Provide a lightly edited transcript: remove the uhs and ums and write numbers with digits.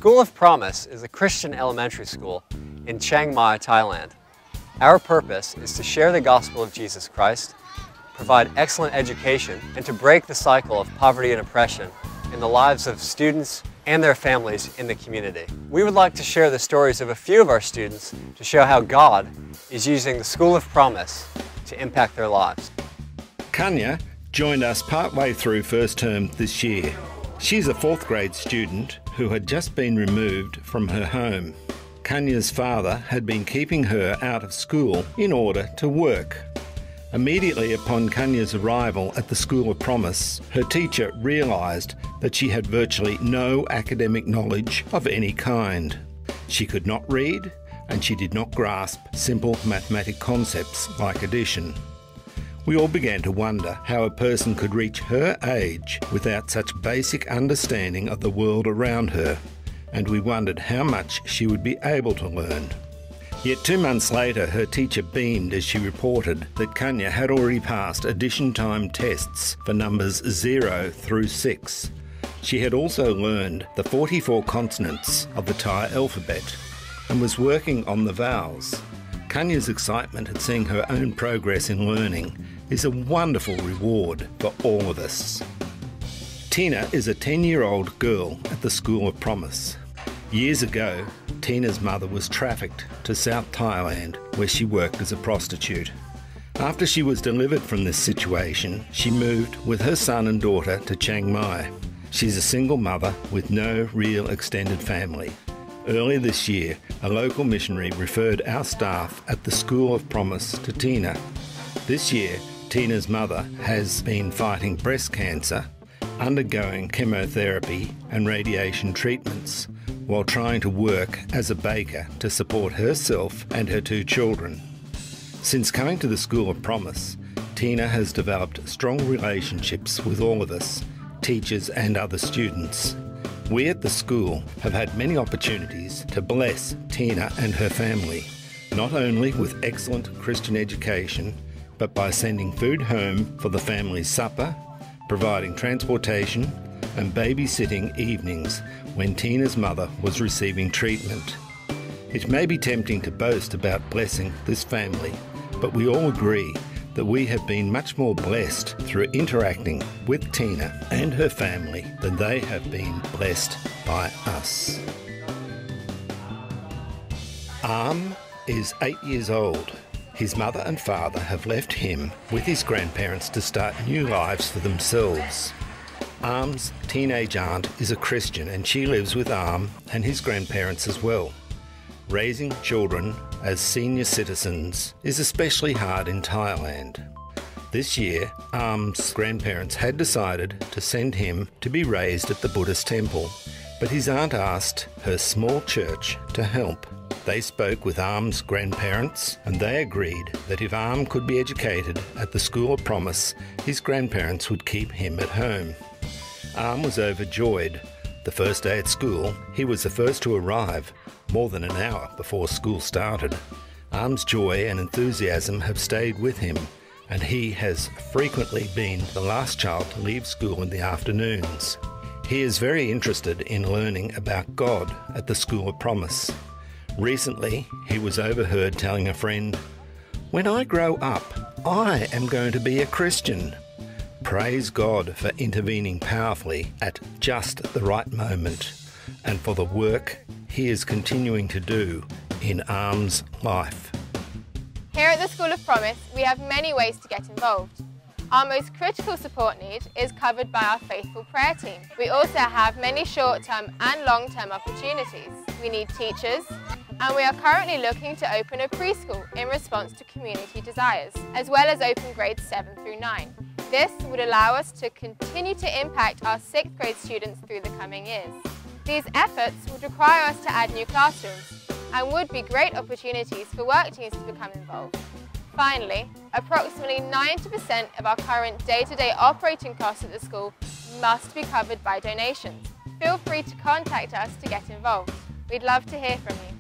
School of Promise is a Christian elementary school in Chiang Mai, Thailand. Our purpose is to share the gospel of Jesus Christ, provide excellent education, and to break the cycle of poverty and oppression in the lives of students and their families in the community. We would like to share the stories of a few of our students to show how God is using the School of Promise to impact their lives. Kanya joined us partway through first term this year. She's a fourth grade student who had just been removed from her home. Kanya's father had been keeping her out of school in order to work. Immediately upon Kanya's arrival at the School of Promise, her teacher realised that she had virtually no academic knowledge of any kind. She could not read, and she did not grasp simple mathematic concepts like addition. We all began to wonder how a person could reach her age without such basic understanding of the world around her, and we wondered how much she would be able to learn. Yet 2 months later, her teacher beamed as she reported that Kanya had already passed addition time tests for numbers 0 through 6. She had also learned the 44 consonants of the Thai alphabet and was working on the vowels. Kanya's excitement at seeing her own progress in learning is a wonderful reward for all of us. Tina is a 10-year-old girl at the School of Promise. Years ago, Tina's mother was trafficked to South Thailand, where she worked as a prostitute. After she was delivered from this situation, she moved with her son and daughter to Chiang Mai. She's a single mother with no real extended family. Earlier this year, a local missionary referred our staff at the School of Promise to Tina. This year, Tina's mother has been fighting breast cancer, undergoing chemotherapy and radiation treatments, while trying to work as a baker to support herself and her 2 children. Since coming to the School of Promise, Tina has developed strong relationships with all of us, teachers and other students. We at the school have had many opportunities to bless Tina and her family, not only with excellent Christian education, but by sending food home for the family's supper, providing transportation, and babysitting evenings when Tina's mother was receiving treatment. It may be tempting to boast about blessing this family, but we all agree that we have been much more blessed through interacting with Tina and her family than they have been blessed by us. Is 8 years old. His mother and father have left him with his grandparents to start new lives for themselves. Arm's teenage aunt is a Christian and she lives with Arm and his grandparents as well. Raising children as senior citizens is especially hard in Thailand. This year, Arm's grandparents had decided to send him to be raised at the Buddhist temple, but his aunt asked her small church to help. They spoke with Arm's grandparents and they agreed that if Arm could be educated at the School of Promise, his grandparents would keep him at home. Arm was overjoyed. The first day at school, he was the first to arrive, more than an hour before school started. Arm's joy and enthusiasm have stayed with him, and he has frequently been the last child to leave school in the afternoons. He is very interested in learning about God at the School of Promise. Recently, he was overheard telling a friend, "When I grow up, I am going to be a Christian." Praise God for intervening powerfully at just the right moment and for the work he is continuing to do in Arm's life. Here at the School of Promise, we have many ways to get involved. Our most critical support need is covered by our faithful prayer team. We also have many short-term and long-term opportunities. We need teachers, and we are currently looking to open a preschool in response to community desires, as well as open grades 7 through 9. This would allow us to continue to impact our 6th grade students through the coming years. These efforts would require us to add new classrooms and would be great opportunities for work teams to become involved. Finally, approximately 90% of our current day-to-day operating costs at the school must be covered by donations. Feel free to contact us to get involved. We'd love to hear from you.